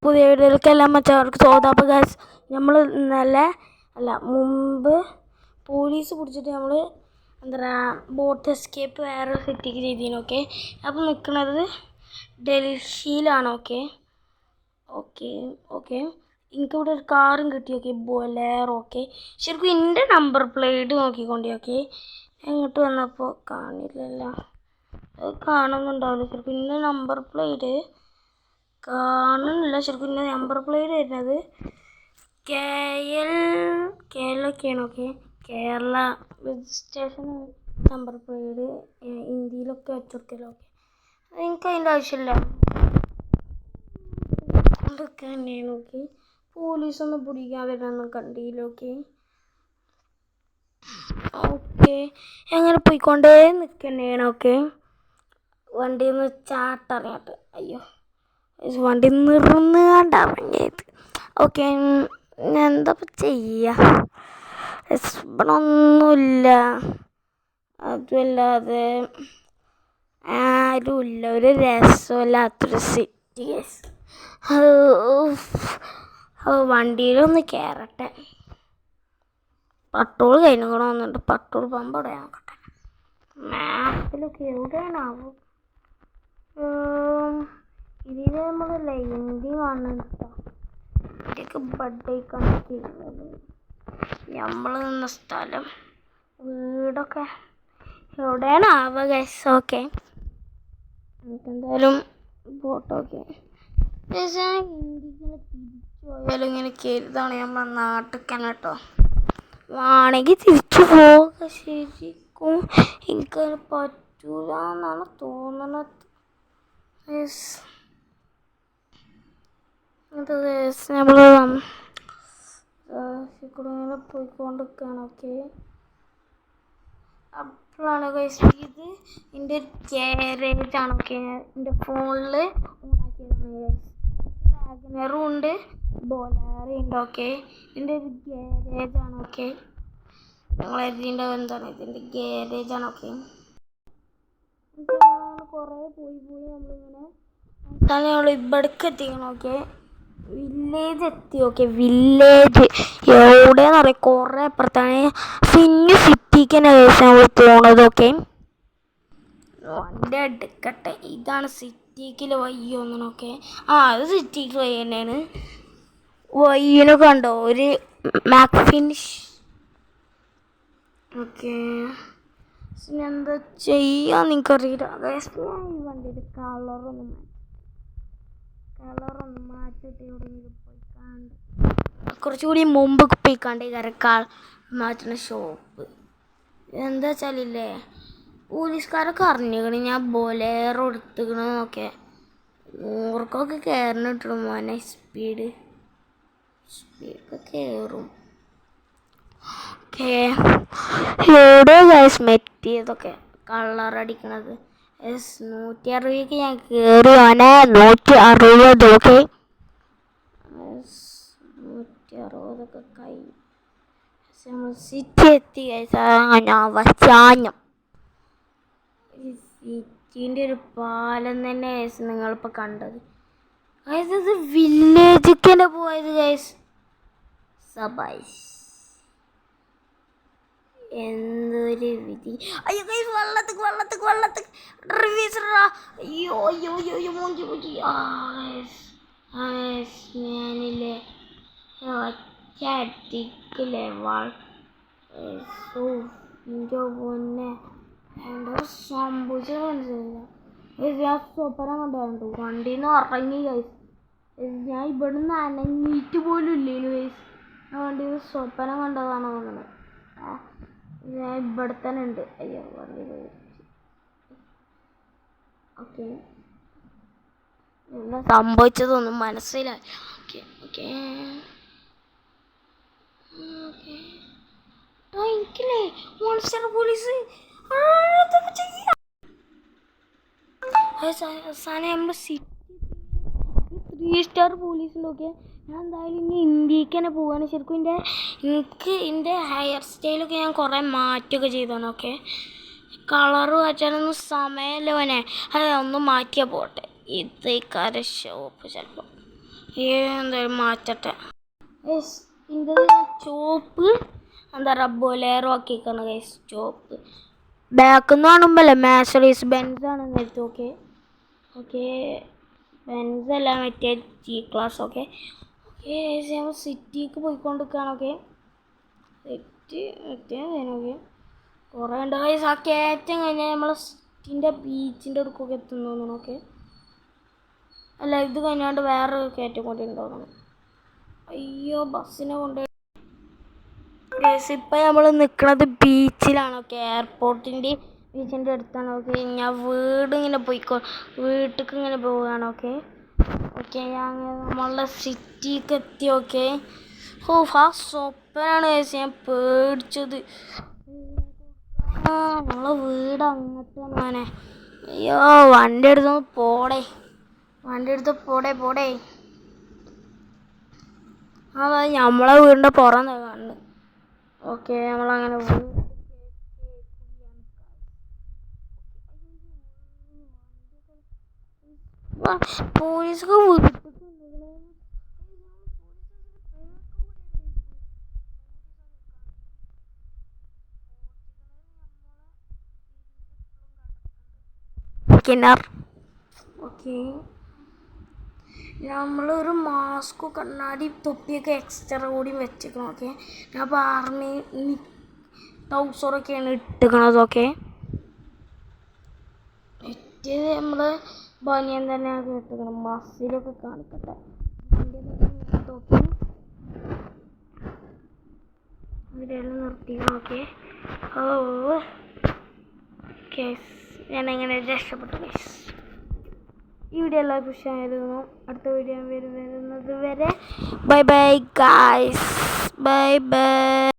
പുതിയ വീഡിയോയിലേക്കെല്ലാം മറ്റവർക്ക് സ്വാഗതം. അപ്പോൾ ഗൈസ് നമ്മൾ ഇന്നലെ മുമ്പ് പോലീസ് പിടിച്ചിട്ട് നമ്മൾ എന്താ പറയുക ബോട്ട് എസ്കേപ്പ് വേറെ സിറ്റിക്ക് ചെയ്തിരുന്നു. ഓക്കെ, അപ്പോൾ നിൽക്കുന്നത് ഡൽഹിയിലാണ്. ഓക്കെ ഓക്കെ ഓക്കെ എനിക്കിവിടെ ഒരു കാറും കിട്ടി. Okay, Bolero. ഓക്കെ, ശരിക്കും എൻ്റെ നമ്പർ പ്ലേറ്റ് നോക്കിക്കൊണ്ടേ. ഓക്കെ, ഇങ്ങോട്ട് വന്നപ്പോൾ കാണില്ലല്ലോ, കാണുന്നുണ്ടാവില്ല. ശരിക്കും എൻ്റെ നമ്പർ പ്ലേറ്റ് കാണുന്നില്ല. ശരിക്കും എൻ്റെ നമ്പർ പ്ലേറ്റ് വരുന്നത് കേരളൊക്കെയാണ്. Okay, Kerala registration number plate ഇന്ത്യയിലൊക്കെ വെച്ചുകൊടുക്കല്ലോ. ഓക്കെ, എനിക്ക് അതിൻ്റെ ആവശ്യമില്ല. അതൊക്കെ തന്നെയാണ്. ഓക്കെ, പോലീസൊന്നും പിടിക്കാൻ വരുന്നൊന്നും കണ്ടില്ല. ഓക്കെ ഓക്കെ എങ്ങനെ പോയിക്കൊണ്ടേ നിൽക്കുന്നതാണ്. ഓക്കെ, വണ്ടിയിൽ നിന്ന് ചാട്ടറിയാട്ട്. അയ്യോ, വണ്ടി നിർന്നുകൊണ്ടിറങ്ങിയത്. ഓക്കെ, എന്താ ചെയ്യുക, ഇവിടെ ഒന്നുമില്ല. അതുമല്ലാതെ ആരുമില്ല, ഒരു രസമില്ലാത്തൊരു സിറ്റി. വണ്ടിയിലൊന്ന് കയറട്ടെ. പെട്രോൾ കഴിഞ്ഞുകൊണ്ടുവന്നിട്ട് പെട്രോൾ പമ്പ് ഇവിടെ നോക്കട്ടെ. മാപ്പിലൊക്കെ എവിടെയാണാവും. ഇതിൽ നമ്മൾ ഹിന്ദി കാണുന്നുണ്ടോ? ഇതൊക്കെ ബഡ്ഡേക്കാണ് ചെയ്യുന്നത്. നമ്മൾ നിന്ന സ്ഥലം വീടൊക്കെ എവിടെയാണ് ആവുക ഗൈസ്. ഓക്കെ, നമുക്കെന്തായാലും ഫോട്ടോക്കെ ഹിന്ദിങ്ങനെ തിരിച്ചു പോയാലും ഇങ്ങനെ കരുതാണ് നമ്മളെ നാട്ടിൽ കേട്ടോ. ആണെങ്കിൽ തിരിച്ചു പോവുക. ശരിക്കും എനിക്കതിന് പറ്റൂല എന്നാണ് തോന്നുന്നത്. നമ്മൾ ഇങ്ങനെ പോയിക്കൊണ്ടിരിക്കുകയാണ്. ഓക്കെ, അപ്പോഴാണ് ഗൈസ് ഇത് എൻ്റെ ഒരു ഗ്യാരേജാണ്. ഓക്കെ, എൻ്റെ ഫോണിൽ ഓണാക്കിയതാണ് ഗൈസ്. വാഗനറും ഉണ്ട്, ബൊലേറോ ഉണ്ട്. ഓക്കെ, ഇതിൻ്റെ ഒരു ഗ്യാരേജാണ്. ഓക്കെ, ഞങ്ങൾ ഇതിൻ്റെ എന്താണ് ഇതിൻ്റെ ഗ്യാരേജാണ്. ഓക്കെ, കുറേ പോയി നമ്മളിങ്ങനെ നമ്മൾ ഇവിടേക്ക് എത്തിക്കണം. ഓക്കെ, വില്ലേജ് എത്തി. ഓക്കെ, വില്ലേജ് എവിടെയെന്ന് പറയാം, കുറേ അപ്പുറത്താണ്. പിന്നെ സിറ്റിക്ക് തന്നെ നമ്മൾ പോണത്. ഓക്കെ, വണ്ടി എടുക്കട്ടെ. ഇതാണ് സിറ്റിക്കിൽ വഴി തോന്നണം. ഓക്കെ, അത് സിറ്റിക്ക് വഴി തന്നെയാണ്. വയ്യനൊക്കെ കണ്ടോ, ഒരു മാക്ഫിനിഷ്. ഓക്കെ, എന്താ ചെയ്യാന്ന് എനിക്കറിയില്ല. ഈ വണ്ടിയുടെ കളറൊന്നും മാറ്റിട്ട് എവിടെയെങ്കിലും പോയിക്കാണ്ട് കുറച്ചുകൂടി മുമ്പ് പോയിക്കാണ്ട് കരക്കാൾ മാറ്റുന്ന ഷോപ്പ്. എന്താ വെച്ചാലില്ലേ, പോലീസുകാരൊക്കെ അറിഞ്ഞിക്കണ് ഞാൻ ബൊലേറോ എടുത്തുക്കണെന്നൊക്കെ. 100 കയറിനിട്ടുള്ളൂ മോനെ. സ്പീഡൊക്കെ കയറും. ഓക്കെ, എവിടെ ഗൈസ് മെറ്റിയതൊക്കെ കളറടിക്കണത്. 160 ഞാൻ കയറി മോനെ. 160. ഓക്കെ, 160 കഴിഞ്ഞു. സിറ്റി എത്തി ഗൈസ്. അവസാനം സിറ്റീൻ്റെ ഒരു പാലം തന്നെ ഗൈസ് നിങ്ങളിപ്പോൾ കണ്ടത്. ഗൈസ് ഇത് വില്ലേജിലേക്ക് തന്നെ പോയത് ഗൈസ്. സബായ്സ്, എന്തൊരു വിധി. അയ്യോ ഗൈസ്, വെള്ളത്തിൽ റിവേഴ്സറാ. അയ്യോ ഞാനില്ലേ ഒറ്റടിക്കില്ലേ എൻ്റെ പൊന്നെ എന്താ സംഭവിച്ചത് മനസ്സിലായില്ല. ഞാൻ സ്വപ്നം കണ്ടായിരുന്നു. വണ്ടിയിൽ നിന്ന് ഇറങ്ങി ഗൈസ്. ഞാൻ ഇവിടെ നിന്ന് അനങ്ങിയിട്ട് പോലും ഇല്ലേനു ഗൈസ്. ഞാൻ വണ്ടിയിൽ നിന്ന് സ്വപ്നം കണ്ടതാണ് തോന്നുന്നത്. ഞാൻ ഇവിടെ തന്നെ ഉണ്ട്. അയ്യോ, വണ്ടി പോയി. ഓക്കെ, എന്താ സംഭവിച്ചതൊന്നും മനസ്സിലായി. ഓക്കെ ഓക്കെ എനിക്കില്ലേ മോൺസ്റ്റർ പോലീസ് നമ്മൾ സിറ്റി 3 സ്റ്റാർ പോലീസുണ്ട്. ഓക്കെ, ഞാൻ എന്തായാലും ഇനി ഇന്ത്യക്ക് തന്നെ പോവാണ്. ശരിക്കും എൻ്റെ ഹെയർ സ്റ്റൈലൊക്കെ ഞാൻ കുറേ മാറ്റുകയൊക്കെ ചെയ്താണ്. ഓക്കെ, കളറ് മാറ്റാനൊന്നും സമയമല്ല മോനെ. അതൊന്നും മാറ്റിയാൽ പോട്ടെ. ഇതേക്കാരെ ഷോപ്പ് ചിലപ്പോൾ എന്തായാലും മാറ്റട്ടെ. ഇതിൻ്റെ ചോപ്പ് എന്താ പറയുക ബൊലേറോ ആക്കിയേക്കാണ് ഗൈസ്. ചോപ്പ് ബാക്കിൽ നിന്ന് കാണുമ്പോഴല്ലേ മാസറീസ് ബെൻസാണ് നേരത്തെ. ഓക്കെ ഓക്കെ ബെൻസ് അല്ല മറ്റേ ജി ക്ലാസ്. ഓക്കെ ഓക്കെ നമ്മൾ സിറ്റിക്ക് പോയിക്കൊണ്ടിരിക്കുകയാണ്. ഓക്കെ സിറ്റി എത്തിയതിനൊക്കെ കുറേ ഉണ്ട് ഗൈസ്. ആ കയറ്റം കഴിഞ്ഞാൽ നമ്മൾ സിറ്റിൻ്റെ ബീച്ചിൻ്റെ അടുക്കൊക്കെ എത്തുന്നു തോന്നുന്നു. ഓക്കെ അല്ല ഇത് കഴിഞ്ഞാണ്ട് വേറൊരു കയറ്റം കൊണ്ട് ഉണ്ടാകുന്നു. അയ്യോ ബസ്സിനെ കൊണ്ട് ഇപ്പം നമ്മൾ നിൽക്കുന്നത് ബീച്ചിലാണ്. ഓക്കെ എയർപോർട്ടിൻ്റെ ബീച്ചിൻ്റെ അടുത്താണ്. ഓക്കെ ഞാൻ ഇങ്ങനെ വീട്ടിലേക്ക് ഇങ്ങനെ പോവുകയാണ്. ഓക്കെ ഓക്കെ ഞാൻ നമ്മളുടെ സിറ്റിക്ക് എത്തി. ഓക്കെ ഓ ആ സ്വപ്നാണ് ഞാൻ പേടിച്ചത്. നമ്മളെ വീട് അങ്ങനത്തെ അങ്ങനെ. അയ്യോ വണ്ടി എടുത്ത് പോടേ പോടേ. ആ നമ്മളെ വീടിൻ്റെ പുറം കാണുന്നു. ഓക്കെ നമ്മളങ്ങനെ പോലീസൊക്കെ വീട്ടിൽ ഓക്കെ നമ്മളൊരു മാസ്കും കണ്ണാടി തൊപ്പിയൊക്കെ എക്സ്ട്രാ കൂടി വെച്ചിരിക്കണം. ഓക്കെ ഞാൻ അപ്പോൾ ആർമി ട്രൗസറൊക്കെയാണ് ഇട്ടിരിക്കണത്. ഓക്കെ മറ്റേത് നമ്മൾ ബനിയൻ തന്നെയാണ് ഇട്ടിരിക്കണം. മസിലൊക്കെ കാണിക്കട്ടെ. തൊപ്പി ഇവിടെയെല്ലാം നിർത്തിക്കണം. ഓക്കെ ഓ കേസ് ഞാനെങ്ങനെ രക്ഷപ്പെട്ടു കേസ്. ഈ വീഡിയോ എല്ലാവർക്കും ഇഷ്ടമായിരുന്നു. അടുത്ത വീഡിയോ വരുന്നത് വരെ bye bye guys. Bye bye.